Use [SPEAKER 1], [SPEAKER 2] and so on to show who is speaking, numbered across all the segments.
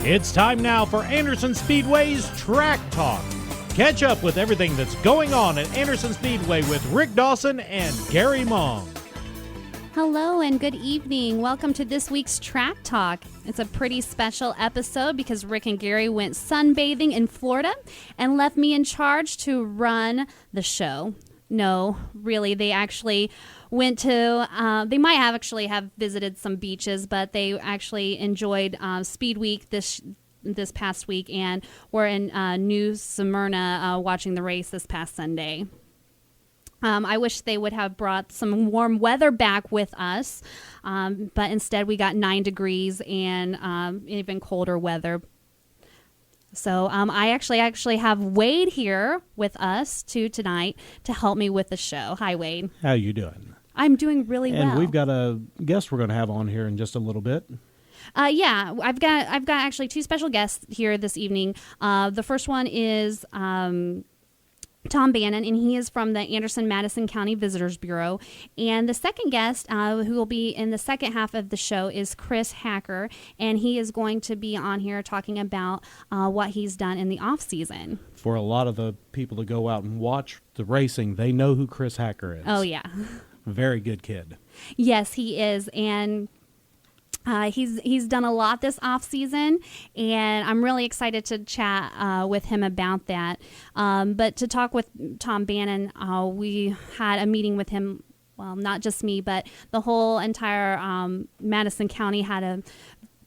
[SPEAKER 1] It's time now for Anderson Speedway's Track Talk. Catch up with everything that's going on at Anderson Speedway with Rick Dawson and Gary Mong.
[SPEAKER 2] Hello and good evening. Welcome to this week's Track Talk. It's a pretty special episode because Rick and Gary went sunbathing in Florida and left me in charge to run the show. No, really, they actually went to, they might have actually have visited some beaches, but they actually enjoyed Speed Week this past week and were in New Smyrna watching the race this past Sunday. I wish they would have brought some warm weather back with us, but instead we got 9 degrees and even colder weather. So I actually have Wade here with us tonight to help me with the show. Hi, Wade.
[SPEAKER 1] How you doing?
[SPEAKER 2] I'm doing really well.
[SPEAKER 1] And we've got a guest we're going to have on here in just a little bit.
[SPEAKER 2] Yeah, I've got actually 2 special guests here this evening. The first one is Tom Bannon, and he is from the Madison County Visitors Bureau. And the second guest, who will be in the second half of the show, is Chris Hacker, and he is going to be on here talking about what he's done in the off season. For a lot of the people to go out and watch the racing, they know who Chris Hacker is. Oh, yeah. Very good kid. Yes, he is, and he's done a lot this off season, and I'm really excited to chat with him about that. But to talk with Tom Bannon, we had a meeting with him. Well, not just me, but the whole entire Madison County had a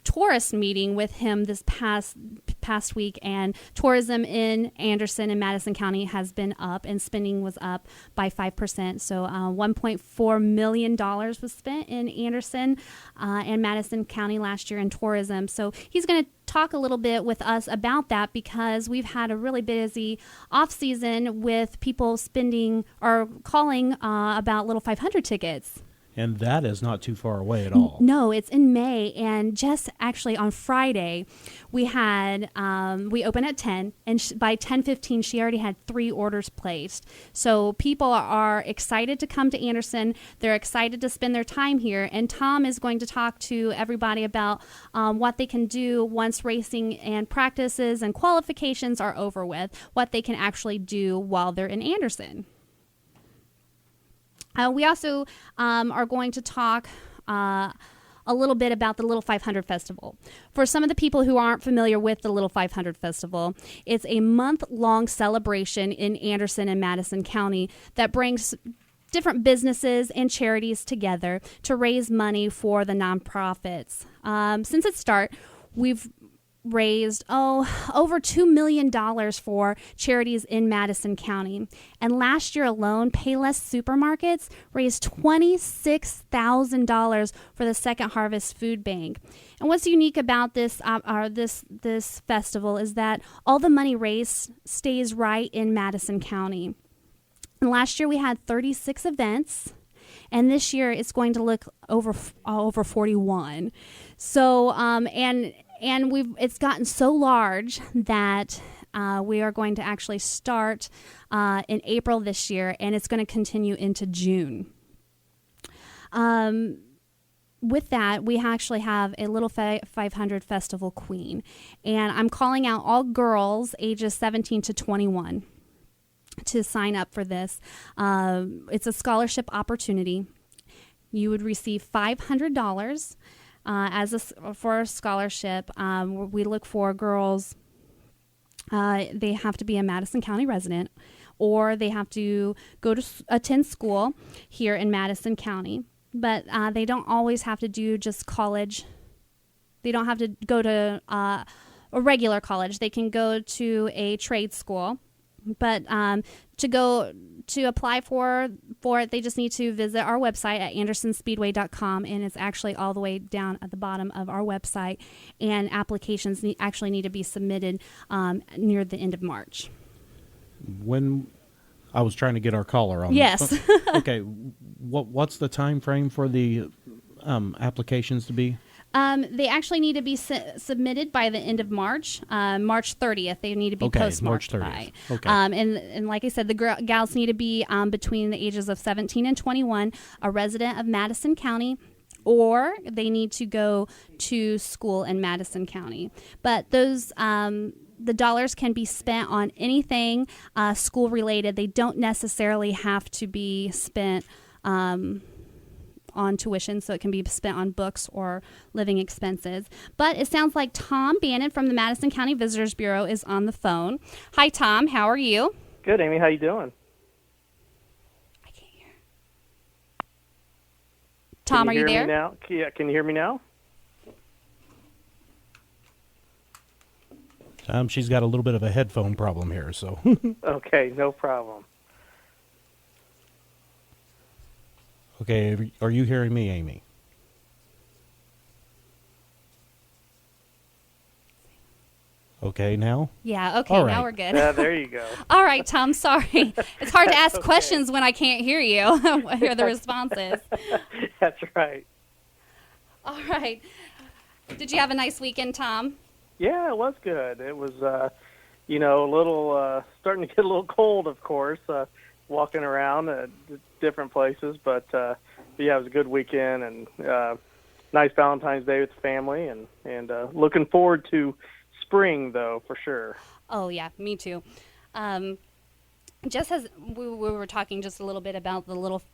[SPEAKER 2] tourist meeting with him this past week, and tourism in Anderson and Madison County has been up, and spending was up by 5%. So $1.4 million was spent in Anderson and Madison County last year in tourism. So he's going to talk a little bit with us about that because we've had a really busy off season with people spending or calling about Little 500 tickets. And that is not too far away at all. No, it's in May, and just actually on Friday, we had we opened at 10, and by 10:15, she already had 3 orders placed. So people are excited to come to Anderson. They're excited to spend their time here, and Tom is going to talk to everybody about what they can do once racing and practices and qualifications are over with, what they can actually do while they're in Anderson. We also are going to talk a little bit about the Little 500 Festival. For some of the people who aren't familiar with the Little 500 Festival, it's a month-long celebration in Anderson and Madison County that brings different businesses and charities together to raise money for the nonprofits. Since its start, we've raised over $2 million for charities in Madison County. And last year alone, Payless Supermarkets raised $26,000 for the Second Harvest Food Bank. And what's unique about this festival is that all the money raised stays right in Madison County. And last year we had 36 events. And this year it's going to look over 41. So, and it's gotten so large that we are going to actually start in April this year, and it's going to continue into June. With that, we actually have a Little 500 Festival Queen, and I'm calling out all girls ages 17 to 21 to sign up for this. It's a scholarship opportunity. You would receive $500 for a scholarship. We look for girls. They have to be a Madison County resident, or they have to go to attend school here in Madison County. But they don't always have to do just college. They don't have to go to a regular college. They can go to a trade school. But to apply for it, they just need to visit our website at andersonspeedway.com, and it's actually all the way down at the bottom of our website. And applications actually need to be submitted near the end of March. When I was trying to get our caller on. Yes. Okay. What's the time frame for the applications to be? They actually need to be submitted by the end of March, March 30th. They need to be postmarked by. Okay. And like I said, the gals need to be between the ages of 17 and 21, a resident of Madison County, or they need to go to school in Madison County. But those the dollars can be spent on anything school related. They don't necessarily have to be spent on tuition, so it can be spent on books or living expenses. But it sounds like Tom Bannon from the Madison County Visitors Bureau is on the phone. Hi, Tom. How are you?
[SPEAKER 3] Good, Amy. How you doing?
[SPEAKER 2] I can't hear. Tom, are you there?
[SPEAKER 3] Me now? Yeah, can you hear me now?
[SPEAKER 1] She's got a little bit of a headphone problem here, so.
[SPEAKER 3] Okay, no problem.
[SPEAKER 1] Okay, are you hearing me, Amy? Okay, now?
[SPEAKER 2] Yeah, okay,
[SPEAKER 1] All right.
[SPEAKER 2] now we're good.
[SPEAKER 3] Yeah, there you go.
[SPEAKER 2] All right, Tom, sorry. It's hard to ask
[SPEAKER 3] Okay.
[SPEAKER 2] questions when I can't hear you, hear the responses.
[SPEAKER 3] That's right.
[SPEAKER 2] All right. Did you have a nice weekend, Tom?
[SPEAKER 3] Yeah, it was good. It was, a little, starting to get a little cold, of course, walking around at different places. But yeah, it was a good weekend and nice Valentine's Day with the family. And looking forward to spring, though, for sure.
[SPEAKER 2] Oh, yeah, me too. Just as we were talking just a little bit about the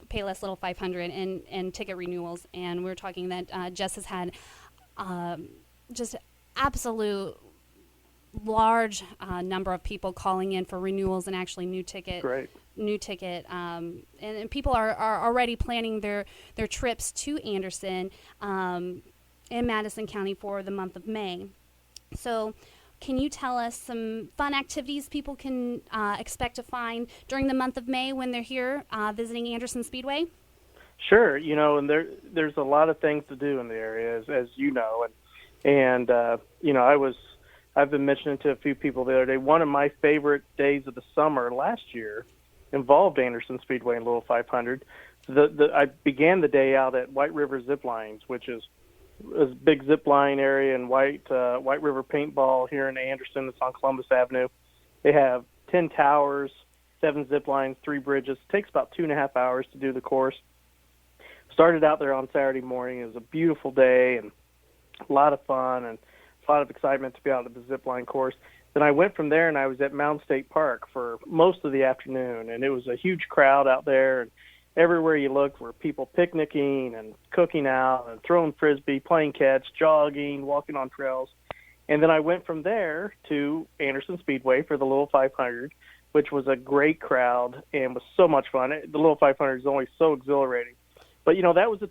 [SPEAKER 2] Payless Little 500 and ticket renewals, and we were talking that Jess has had just absolute large number of people calling in for renewals and actually new ticket.
[SPEAKER 3] Great.
[SPEAKER 2] And people are already planning their trips to Anderson in Madison County for the month of May. So can you tell us some fun activities people can expect to find during the month of May when they're here visiting Anderson Speedway?
[SPEAKER 3] Sure, and there's a lot of things to do in the area, as you know, and I've been mentioning to a few people the other day. One of my favorite days of the summer last year involved Anderson Speedway and Little 500. I began the day out at White River Zip Lines, which is a big zip line area in White River Paintball here in Anderson. It's on Columbus Avenue. They have 10 towers, 7 zip lines, 3 bridges. It takes about 2.5 hours to do the course. Started out there on Saturday morning. It was a beautiful day and a lot of fun and a lot of excitement to be out at the zip line course. Then I went from there and I was at Mound State Park for most of the afternoon, and it was a huge crowd out there. And everywhere you looked were people picnicking and cooking out and throwing frisbee, playing catch, jogging, walking on trails. And then I went from there to Anderson Speedway for the Little 500, which was a great crowd and was so much fun. The Little 500 is always so exhilarating. But that was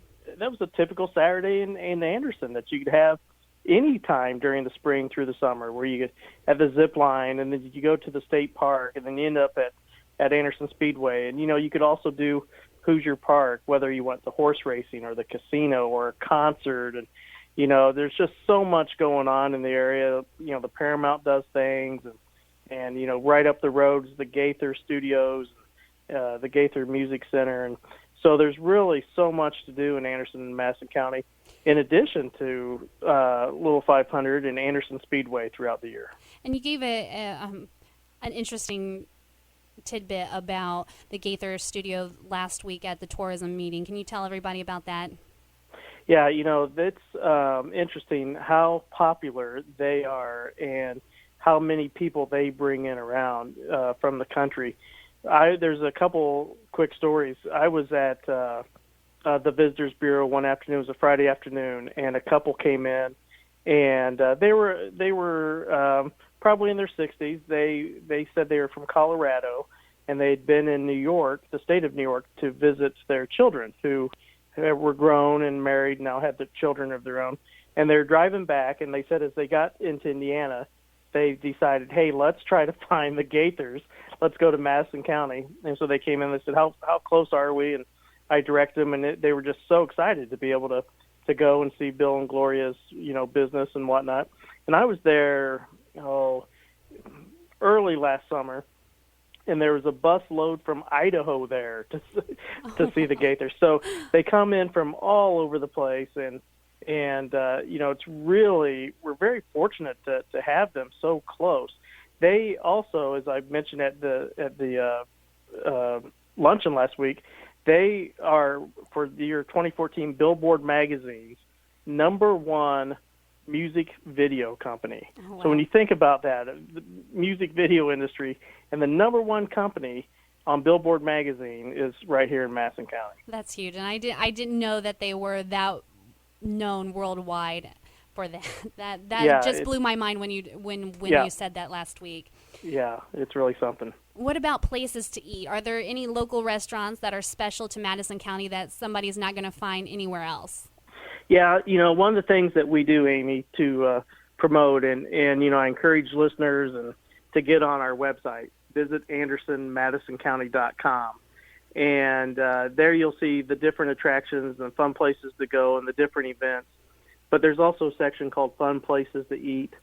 [SPEAKER 3] a typical Saturday in Anderson that you could have any time during the spring through the summer, where you could have the zip line and then you go to the state park and then you end up at Anderson Speedway. And you could also do Hoosier Park, whether you went to horse racing or the casino or a concert. And there's just so much going on in the area. The Paramount does things, and right up the road is the Gaither Studios, the Gaither Music Center, and so there's really so much to do in Anderson and Madison County, in addition to Little 500 and Anderson Speedway throughout the year.
[SPEAKER 2] And you gave an interesting tidbit about the Gaither Studio last week at the tourism meeting. Can you tell everybody about that?
[SPEAKER 3] Yeah, it's interesting how popular they are and how many people they bring in around from the country. There's a couple quick stories. I was at the Visitors Bureau one afternoon. It was a Friday afternoon, and a couple came in, and they were probably in their 60s. They said they were from Colorado, and they had been in New York, the state of New York, to visit their children who were grown and married, now had the children of their own. And they're driving back, and they said as they got into Indiana, they decided, hey, let's try to find the Gaithers. Let's go to Madison County. And so they came in and they said, how close are we? And I directed them, and they were just so excited to be able to go and see Bill and Gloria's, business and whatnot. And I was there, early last summer, and there was a bus load from Idaho there to see the Gaithers. So they come in from all over the place, and it's really, we're very fortunate to have them so close. They also, as I mentioned at the luncheon last week, They are, for the year 2014, Billboard Magazine's #1 music video company.
[SPEAKER 2] Oh, wow.
[SPEAKER 3] So when you think about that, the music video industry, and the #1 company on Billboard Magazine is right here in Madison County.
[SPEAKER 2] That's huge, and I didn't know that they were that known worldwide for that. That just blew my mind when you said that last week.
[SPEAKER 3] Yeah, it's really something.
[SPEAKER 2] What about places to eat? Are there any local restaurants that are special to Madison County that somebody's not going to find anywhere else?
[SPEAKER 3] Yeah, one of the things that we do, Amy, to promote, and I encourage listeners to get on our website, visit AndersonMadisonCounty.com. And there you'll see the different attractions and fun places to go and the different events. But there's also a section called Fun Places to Eat.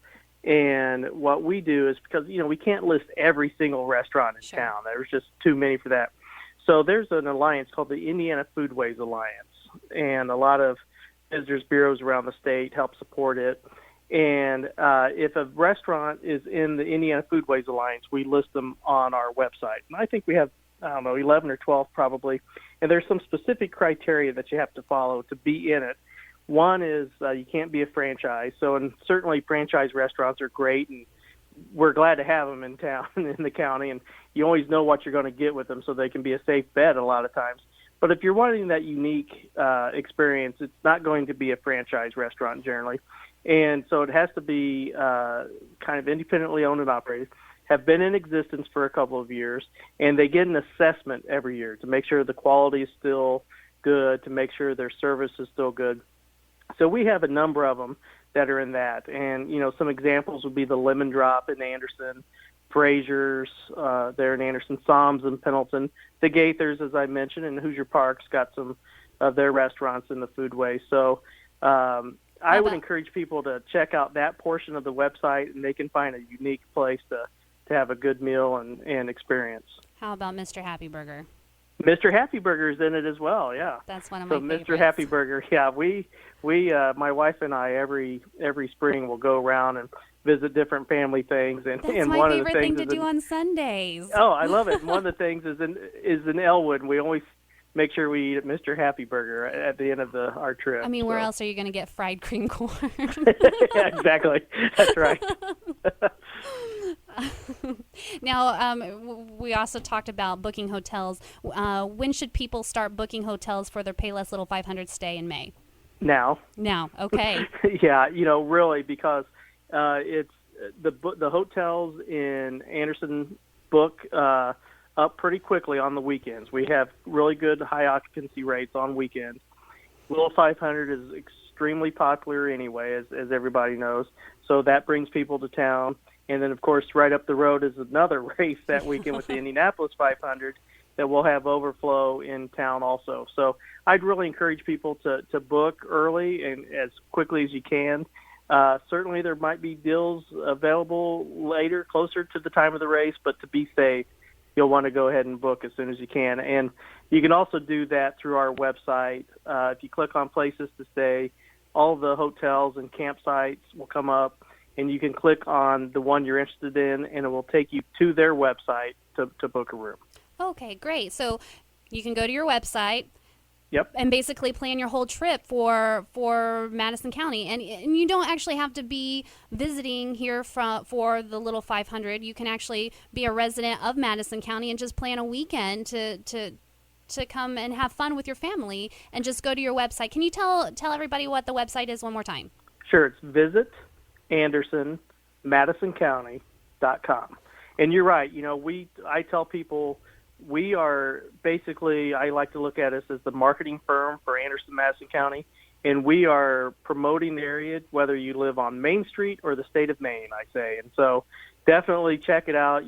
[SPEAKER 3] And what we do is, because, we can't list every single restaurant in town. There's just too many for that. So there's an alliance called the Indiana Foodways Alliance. And a lot of visitors bureaus around the state help support it. And if a restaurant is in the Indiana Foodways Alliance, we list them on our website. And I think we have, 11 or 12 probably. And there's some specific criteria that you have to follow to be in it. One is you can't be a franchise. So, and certainly franchise restaurants are great, and we're glad to have them in town, in the county. And you always know what you're going to get with them, so they can be a safe bet a lot of times. But if you're wanting that unique experience, it's not going to be a franchise restaurant generally. And so it has to be kind of independently owned and operated, have been in existence for a couple of years, and they get an assessment every year to make sure the quality is still good, to make sure their service is still good. So we have a number of them that are in that. And, some examples would be the Lemon Drop in Anderson, Frazier's there in Anderson, Psalms in Pendleton, the Gaithers, as I mentioned, and Hoosier Park's got some of their restaurants in the Foodway. So I would encourage people to check out that portion of the website, and they can find a unique place to have a good meal and experience.
[SPEAKER 2] How about Mr. Happy Burger?
[SPEAKER 3] Mr. Happy Burger is in it as well, yeah.
[SPEAKER 2] That's one of my favorites.
[SPEAKER 3] Mr. Happy Burger, yeah. We my wife and I every spring will go around and visit different family things, and
[SPEAKER 2] That's my
[SPEAKER 3] one
[SPEAKER 2] favorite
[SPEAKER 3] of the things
[SPEAKER 2] thing to do on Sundays.
[SPEAKER 3] Oh, I love it. One of the things is in Elwood, and we always make sure we eat at Mr. Happy Burger at the end of our trip.
[SPEAKER 2] I mean, where else are you going to get fried cream corn?
[SPEAKER 3] Yeah, exactly. That's right.
[SPEAKER 2] Now, we also talked about booking hotels. When should people start booking hotels for their Payless Little 500 stay in May?
[SPEAKER 3] Now,
[SPEAKER 2] okay.
[SPEAKER 3] Yeah, really, because it's the hotels in Anderson book up pretty quickly on the weekends. We have really good high occupancy rates on weekends. Little 500 is extremely popular anyway, as everybody knows. So that brings people to town. And then, of course, right up the road is another race that weekend with the Indianapolis 500 that will have overflow in town also. So I'd really encourage people to book early and as quickly as you can. Certainly there might be deals available later, closer to the time of the race, but to be safe, you'll want to go ahead and book as soon as you can. And you can also do that through our website. If you click on places to stay, all the hotels and campsites will come up, and you can click on the one you're interested in, and it will take you to their website to book a room.
[SPEAKER 2] Okay, great. So you can go to your website.
[SPEAKER 3] Yep.
[SPEAKER 2] And basically plan your whole trip for Madison County. And you don't actually have to be visiting here for the Little 500. You can actually be a resident of Madison County and just plan a weekend to come and have fun with your family and just go to your website. Can you tell everybody what the website is one more time?
[SPEAKER 3] Sure. It's visitAndersonMadisonCounty.com. And you're right. I tell people we are basically, I like to look at us as the marketing firm for Anderson, Madison County, and we are promoting the area, whether you live on Main Street or the state of Maine, I say. And so definitely check it out.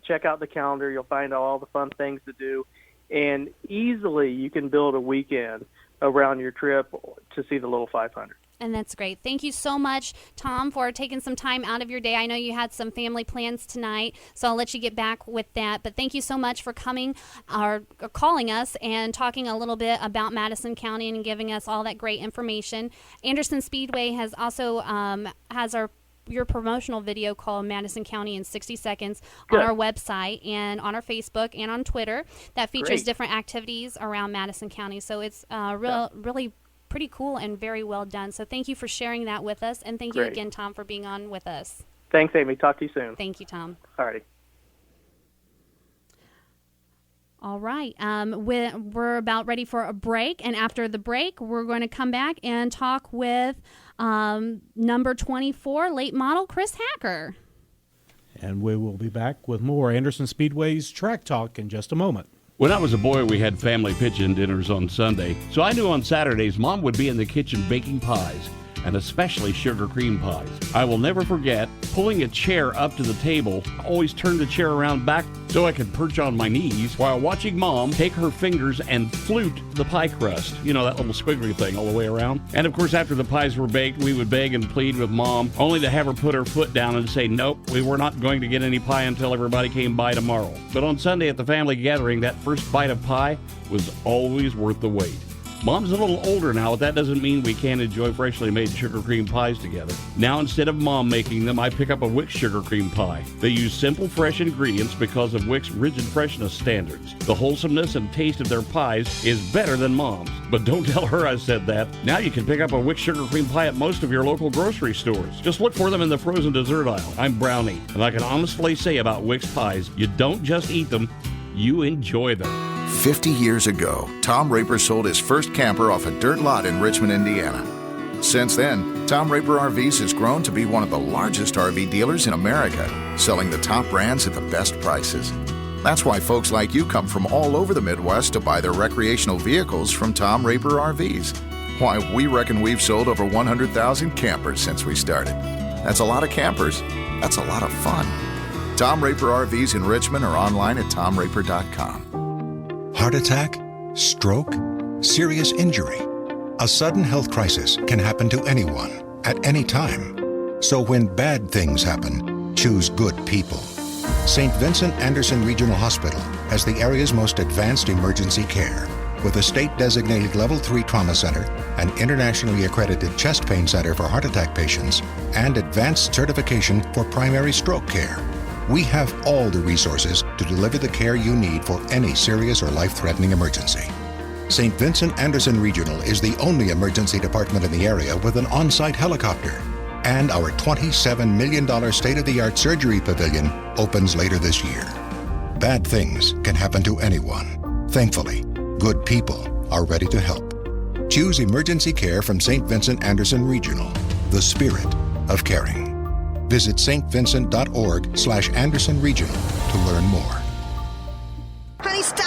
[SPEAKER 3] Check out the calendar. You'll find all the fun things to do. And easily you can build a weekend around your trip to see the Little 500.
[SPEAKER 2] And that's great. Thank you so much, Tom, for taking some time out of your day. I know you had some family plans tonight, so I'll let you get back with that. But thank you so much for coming or calling us and talking a little bit about Madison County and giving us all that great information. Anderson Speedway has also has our your promotional video called Madison County in 60 Seconds
[SPEAKER 3] Good.
[SPEAKER 2] on our website and on our Facebook and on Twitter that features
[SPEAKER 3] Great.
[SPEAKER 2] different activities around Madison County. So it's really pretty cool and very well done. So thank you for sharing that with us, and thank you
[SPEAKER 3] Great.
[SPEAKER 2] again, Tom, for being on with us.
[SPEAKER 3] Thanks, Amy. Talk to you soon.
[SPEAKER 2] Thank you, Tom.
[SPEAKER 3] All righty.
[SPEAKER 2] All right. We're about ready for a break, and after the break, we're going to come back and talk with number 24, late model Chris Hacker.
[SPEAKER 1] And we will be back with more Anderson Speedway's Track Talk in just a moment.
[SPEAKER 4] When I was a boy, we had family pitch-in dinners on Sunday, so I knew on Saturdays Mom would be in the kitchen baking pies, and especially sugar cream pies. I will never forget pulling a chair up to the table. I always turned the chair around back so I could perch on my knees while watching Mom take her fingers and flute the pie crust. You know, that little squiggly thing all the way around. And of course, after the pies were baked, we would beg and plead with Mom, only to have her put her foot down and say, nope, we were not going to get any pie until everybody came by tomorrow. But on Sunday at the family gathering, that first bite of pie was always worth the wait. Mom's a little older now, but that doesn't mean we can't enjoy freshly made sugar cream pies together. Now, instead of Mom making them, I pick up a Wix sugar cream pie. They use simple, fresh ingredients because of Wix rigid freshness standards. The wholesomeness and taste of their pies is better than Mom's. But don't tell her I said that. Now you can pick up a Wix sugar cream pie at most of your local grocery stores. Just look for them in the frozen dessert aisle. I'm Brownie, and I can honestly say about Wix pies, you don't just eat them, you enjoy them.
[SPEAKER 5] 50 years ago, Tom Raper sold his first camper off a dirt lot in Richmond, Indiana. Since then, Tom Raper RVs has grown to be one of the largest RV dealers in America, selling the top brands at the best prices. That's why folks like you come from all over the Midwest to buy their recreational vehicles from Tom Raper RVs. Why, we reckon we've sold over 100,000 campers since we started. That's a lot of campers. That's a lot of fun. Tom Raper RVs in Richmond or online at tomraper.com.
[SPEAKER 6] Heart attack, stroke, serious injury. A sudden health crisis can happen to anyone at any time. So when bad things happen, choose good people. St. Vincent Anderson Regional Hospital has the area's most advanced emergency care, with a state-designated Level 3 trauma center, an internationally accredited chest pain center for heart attack patients, and advanced certification for primary stroke care. We have all the resources to deliver the care you need for any serious or life-threatening emergency. St. Vincent Anderson Regional is the only emergency department in the area with an on-site helicopter. And our $27 million state-of-the-art surgery pavilion opens later this year. Bad things can happen to anyone. Thankfully, good people are ready to help. Choose emergency care from St. Vincent Anderson Regional, the spirit of caring. Visit stvincent.org/Anderson Regional to learn more.
[SPEAKER 7] Honey, stop!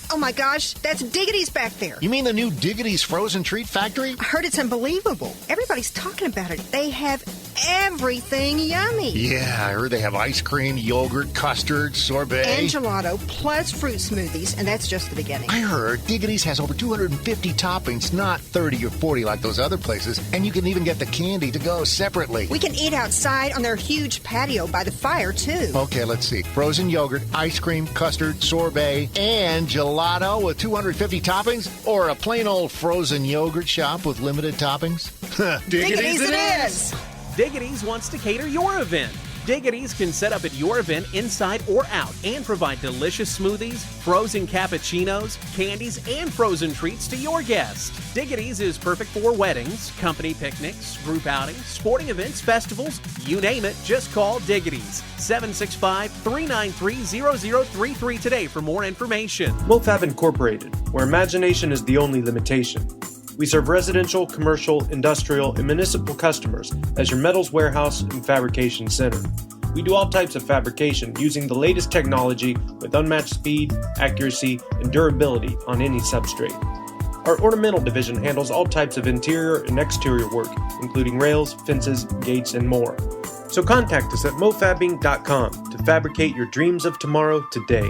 [SPEAKER 7] Oh my gosh, that's Diggity's back there.
[SPEAKER 8] You mean the new Diggity's Frozen Treat Factory?
[SPEAKER 7] I heard it's unbelievable. Everybody's talking about it. They have everything yummy.
[SPEAKER 8] Yeah, I heard they have ice cream, yogurt, custard, sorbet.
[SPEAKER 7] And gelato, plus fruit smoothies, and that's just the beginning.
[SPEAKER 8] I heard Diggity's has over 250 toppings, not 30 or 40 like those other places, and you can even get the candy to go separately.
[SPEAKER 7] We can eat outside on their huge patio by the fire, too.
[SPEAKER 8] Okay, let's see. Frozen yogurt, ice cream, custard, sorbet, and gelato with 250 toppings? Or a plain old frozen yogurt shop with limited toppings?
[SPEAKER 7] Diggity's it is!
[SPEAKER 9] Diggity's wants to cater your event. Diggity's can set up at your event inside or out and provide delicious smoothies, frozen cappuccinos, candies, and frozen treats to your guests. Diggity's is perfect for weddings, company picnics, group outings, sporting events, festivals, you name it, just call Diggity's. 765-393-0033 today for more information.
[SPEAKER 10] MoFab Incorporated, where imagination is the only limitation. We serve residential, commercial, industrial, and municipal customers as your metals warehouse and fabrication center. We do all types of fabrication using the latest technology with unmatched speed, accuracy, and durability on any substrate. Our ornamental division handles all types of interior and exterior work, including rails, fences, gates, and more. So contact us at mofabbing.com to fabricate your dreams of tomorrow today.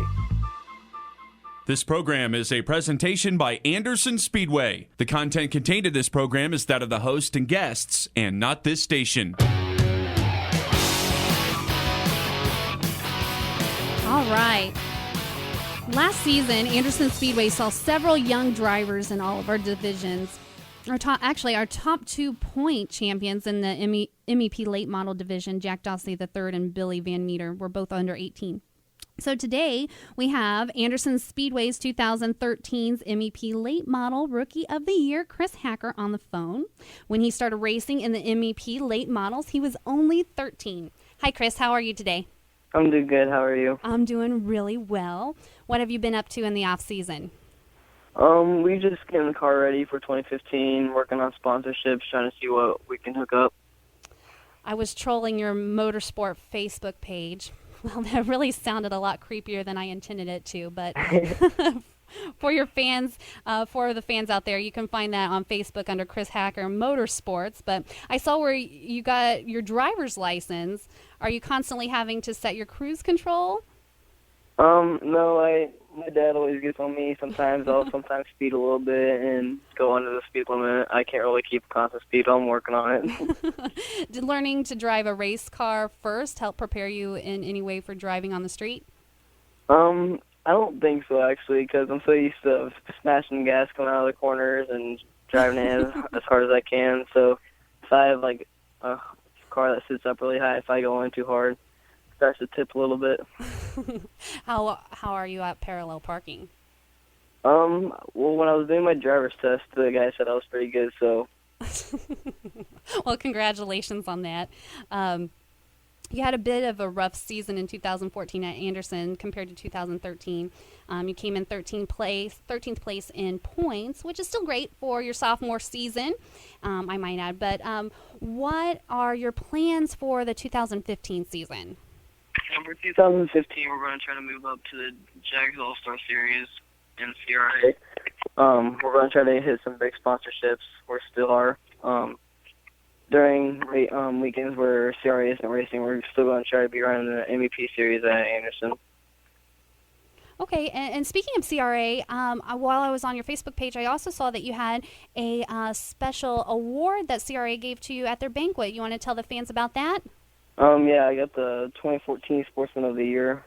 [SPEAKER 11] This program is a presentation by Anderson Speedway. The content contained in this program is that of the host and guests, and not this station.
[SPEAKER 2] All right. Last season, Anderson Speedway saw several young drivers in all of our divisions. Our top 2-point champions in the MEP late model division, Jack Dossie III and Billy Van Meter, were both under 18. So today we have Anderson Speedway's 2013's MEP Late Model Rookie of the Year, Chris Hacker, on the phone. When he started racing in the MEP Late Models, he was only 13. Hi, Chris. How are you today?
[SPEAKER 12] I'm doing good. How are you?
[SPEAKER 2] I'm doing really well. What have you been up to in the off season?
[SPEAKER 12] We just getting the car ready for 2015, working on sponsorships, trying to see what we can hook up.
[SPEAKER 2] I was trolling your motorsport Facebook page. Well, that really sounded a lot creepier than I intended it to, but for your fans, for the fans out there, you can find that on Facebook under Chris Hacker Motorsports. But I saw where you got your driver's license. Are you constantly having to set your cruise control?
[SPEAKER 12] No, my dad always gets on me. Sometimes I'll speed a little bit and go under the speed limit. I can't really keep constant speed. I'm working on it.
[SPEAKER 2] Did learning to drive a race car first help prepare you in any way for driving on the street?
[SPEAKER 12] I don't think so, actually, because I'm so used to smashing gas coming out of the corners and driving it as hard as I can. So if I have, like, a car that sits up really high, if I go in too hard, it starts to tip a little bit.
[SPEAKER 2] How are you at parallel parking?
[SPEAKER 12] Well, when I was doing my driver's test, the guy said I was pretty good, so.
[SPEAKER 2] Well, congratulations on that. You had a bit of a rough season in 2014 at Anderson compared to 2013. You came in 13th place in points, which is still great for your sophomore season, I might add. But what are your plans for the 2015 season?
[SPEAKER 12] For 2015, we're going to try to move up to the Jags All-Star Series in CRA. We're going to try to hit some big sponsorships. We still are. During weekends where CRA isn't racing, we're still going to try to be running the MEP Series at Anderson.
[SPEAKER 2] Okay, and speaking of CRA, while I was on your Facebook page, I also saw that you had a special award that CRA gave to you at their banquet. You want to tell the fans about that?
[SPEAKER 12] Yeah, I got the 2014 Sportsman of the Year.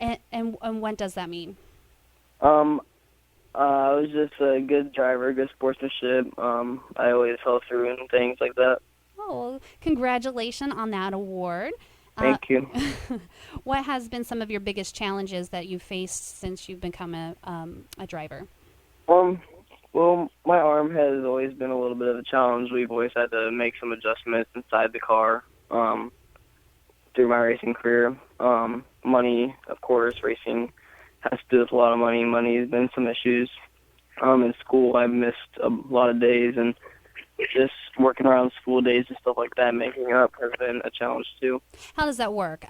[SPEAKER 2] And what does that mean?
[SPEAKER 12] I was just a good driver, good sportsmanship. I always held through and things like that.
[SPEAKER 2] Oh, well, congratulations on that award.
[SPEAKER 12] Thank you.
[SPEAKER 2] What has been some of your biggest challenges that you've faced since you've become a driver?
[SPEAKER 12] Well, my arm has always been a little bit of a challenge. We've always had to make some adjustments inside the car through my racing career. Money, of course, racing has to do with a lot of money. Money has been some issues. In school, I've missed a lot of days, and just working around school days and stuff like that, making up has been a challenge too.
[SPEAKER 2] How does that work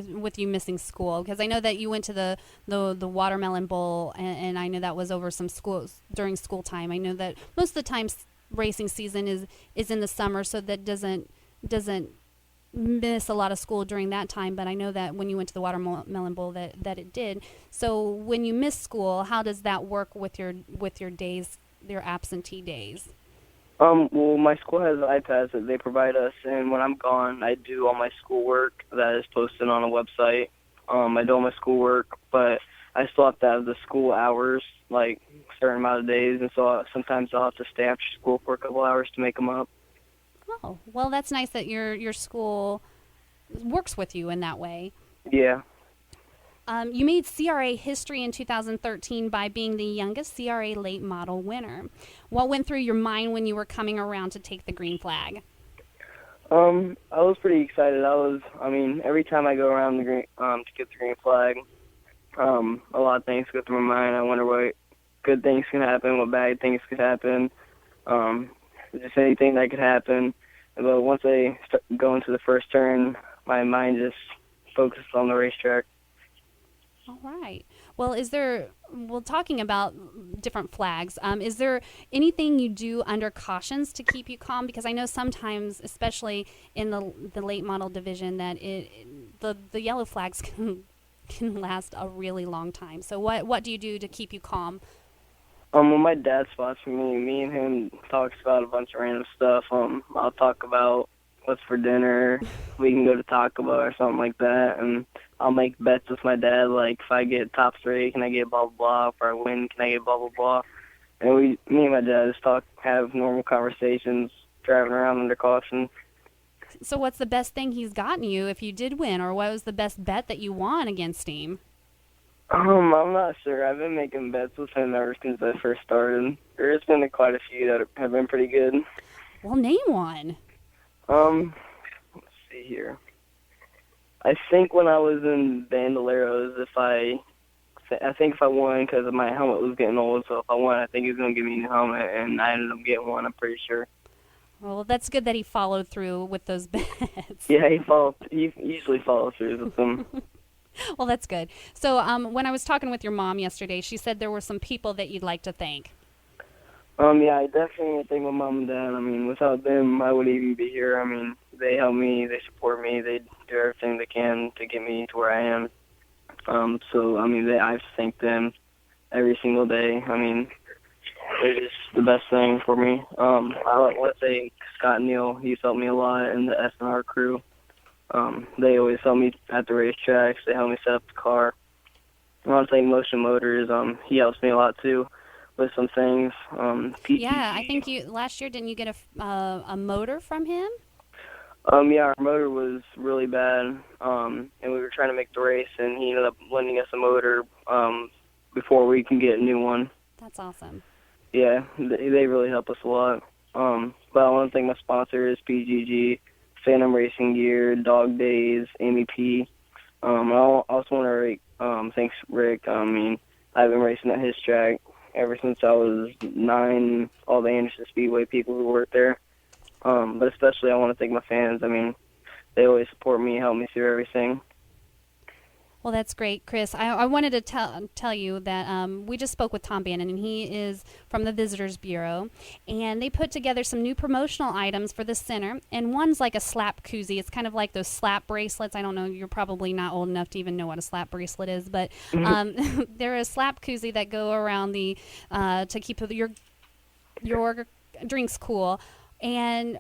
[SPEAKER 2] with you missing school? Because I know that you went to the Watermelon Bowl, and I know that was over some schools during school time. I know that most of the time racing season is in the summer, so that doesn't miss a lot of school during that time. But I know that when you went to the Watermelon Bowl that it did. So when you miss school, how does that work with your days, your absentee days?
[SPEAKER 12] Well, my school has iPads that they provide us, and when I'm gone, I do all my schoolwork that is posted on a website. I do all my schoolwork, but I still have to have the school hours, like a certain amount of days, and so sometimes I'll have to stay after school for a couple hours to make them up.
[SPEAKER 2] Oh, well, that's nice that your school works with you in that way.
[SPEAKER 12] Yeah.
[SPEAKER 2] You made CRA history in 2013 by being the youngest CRA late model winner. What went through your mind when you were coming around to take the green flag?
[SPEAKER 12] I was pretty excited. Every time I go around the green, to get the green flag, a lot of things go through my mind. I wonder what good things can happen, what bad things could happen, just anything that could happen. But once I go into the first turn, my mind just focuses on the racetrack.
[SPEAKER 2] All right. Well, talking about different flags, is there anything you do under cautions to keep you calm? Because I know sometimes, especially in the late model division, that the yellow flags can last a really long time. So what do you do to keep you calm?
[SPEAKER 12] When my dad spots me and him talks about a bunch of random stuff. I'll talk about what's for dinner. We can go to Taco Bell or something like that, and I'll make bets with my dad, like if I get top 3, can I get blah, blah, blah? If I win, can I get blah, blah, blah? and me and my dad just have normal conversations, driving around under caution.
[SPEAKER 2] So what's the best thing he's gotten you if you did win, or what was the best bet that you won against him?
[SPEAKER 12] I'm not sure. I've been making bets with him ever since I first started. There's been quite a few that have been pretty good.
[SPEAKER 2] Well, name one.
[SPEAKER 12] Let's see here. I think when I was in Bandoleros, I think if I won, because my helmet was getting old, so if I won, I think he was going to give me a new helmet, and I ended up getting one, I'm pretty sure.
[SPEAKER 2] Well, that's good that he followed through with those bets.
[SPEAKER 12] Yeah, he usually follows through with them.
[SPEAKER 2] Well, that's good. So when I was talking with your mom yesterday, she said there were some people that you'd like to thank.
[SPEAKER 12] Yeah, I definitely want to thank my mom and dad. I mean, without them, I wouldn't even be here. I mean, they help me, they support me, they do everything they can to get me to where I am. So, I mean, I thank them every single day. I mean, they're just the best thing for me. I want to thank Scott and Neil. He's helped me a lot, and the S&R crew. They always help me at the racetracks. They help me set up the car. I want to thank Motion Motors. He helps me a lot, too, with some things. PTG.
[SPEAKER 2] Yeah, I think last year, didn't you get a motor from him?
[SPEAKER 12] Yeah, our motor was really bad, and we were trying to make the race, and he ended up lending us a motor before we can get a new one.
[SPEAKER 2] That's awesome.
[SPEAKER 12] Yeah, they really help us a lot. But I want to thank my sponsors, PGG, Phantom Racing Gear, Dog Days, Amy P. I also want to thank Rick. I mean, I've been racing at his track ever since I was 9, all the Anderson Speedway people who work there. But especially I want to thank my fans. I mean, they always support me, help me through everything.
[SPEAKER 2] Well, that's great, Chris. I wanted to tell you that we just spoke with Tom Bannon, and he is from the Visitors Bureau, and they put together some new promotional items for the center, and one's like a slap koozie. It's kind of like those slap bracelets. I don't know, you're probably not old enough to even know what a slap bracelet is, but they're a slap koozie that go around to keep your drinks cool. And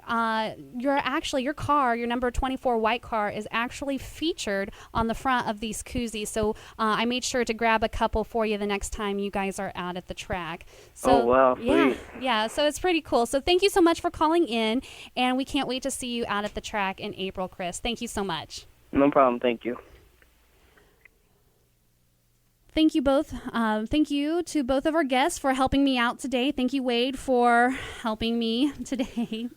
[SPEAKER 2] your car, your number 24 white car, is actually featured on the front of these koozies. So I made sure to grab a couple for you the next time you guys are out at the track. So,
[SPEAKER 12] oh, wow.
[SPEAKER 2] Yeah, so it's pretty cool. So thank you so much for calling in, and we can't wait to see you out at the track in April, Chris. Thank you so much.
[SPEAKER 12] No problem. Thank you.
[SPEAKER 2] Thank you both. Thank you to both of our guests for helping me out today. Thank you, Wade, for helping me today.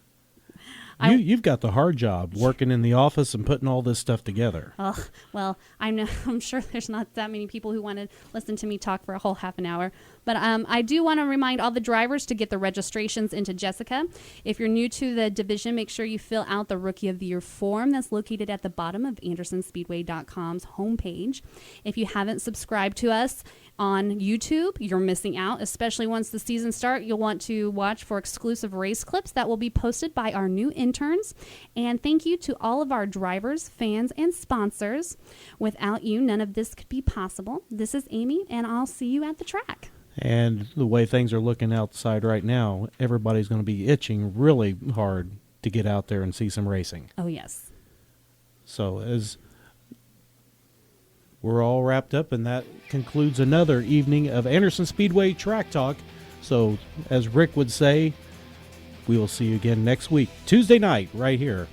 [SPEAKER 1] You've got the hard job working in the office and putting all this stuff together.
[SPEAKER 2] Oh, well, I'm sure there's not that many people who want to listen to me talk for a whole half an hour. But I do want to remind all the drivers to get the registrations into Jessica. If you're new to the division, make sure you fill out the Rookie of the Year form that's located at the bottom of AndersonSpeedway.com's homepage. If you haven't subscribed to us on YouTube, you're missing out, especially once the season starts. You'll want to watch for exclusive race clips that will be posted by our new interns. And thank you to all of our drivers, fans, and sponsors. Without you, none of this could be possible. This is Amy, and I'll see you at the track.
[SPEAKER 1] And the way things are looking outside right now, everybody's going to be itching really hard to get out there and see some racing.
[SPEAKER 2] Oh, yes.
[SPEAKER 1] So as we're all wrapped up, and that concludes another evening of Anderson Speedway Track Talk. So as Rick would say, we will see you again next week, Tuesday night, right here